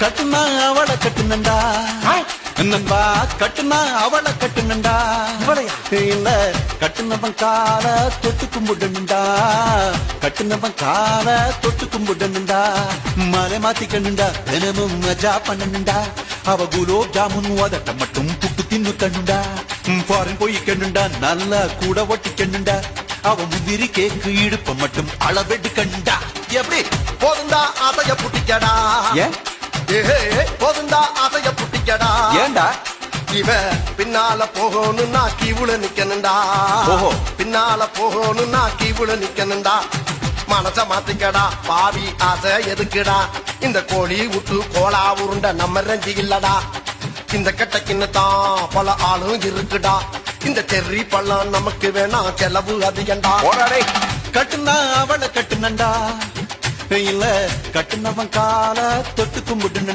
கட்டுனா அவளை கட்டுனண்டா நண்பா கட்டுனா அவளை கட்டுனண்டா இல்ல கட்டுனவன் கால தொட்டு கும்பிடணுண்டா கட்டுனவன் கால தொட்டு கும்பிடணுண்டா மலை மாத்திக்கணுண்டா தினமும் மஜா பண்ணணுண்டா அவ குலோப் ஜாமுன் அதட்ட மட்டும் புட்டு தின்னு கண்ணுண்டா ஃபாரின் போய்க்கணுண்டா நல்லா கூட ஒட்டிக்கணுண்டா அவ முதிரி கேக்கு இடுப்ப மட்டும் அளவெடு கண்டா எப்படி போதுண்டா ஆசைய புட்டிக்கடா ஏன் போதுண்டா ஆசைய புட்டிக்கடா ஏண்டா இவ பின்னால போகணும்னா கீவுல நிக்கணுண்டா பின்னால போகணும்னா கீவுல நிக்கணுண்டா மனச மாத்திக்கடா பாவி ஆசை எதுக்குடா இந்த கோழி விட்டு கோலா உருண்ட நம்ம ரஞ்சி இல்லடா இந்த கட்டைக்குன்னு தான் பல ஆளும் இருக்குடா இந்த செர்ரி பழம் நமக்கு வேணா செலவு அதிகண்டா கட்டுனா அவளை கட்டுனண்டா இல்ல கட்டுனவன் கால தொட்டு கும்பிடுனண்டா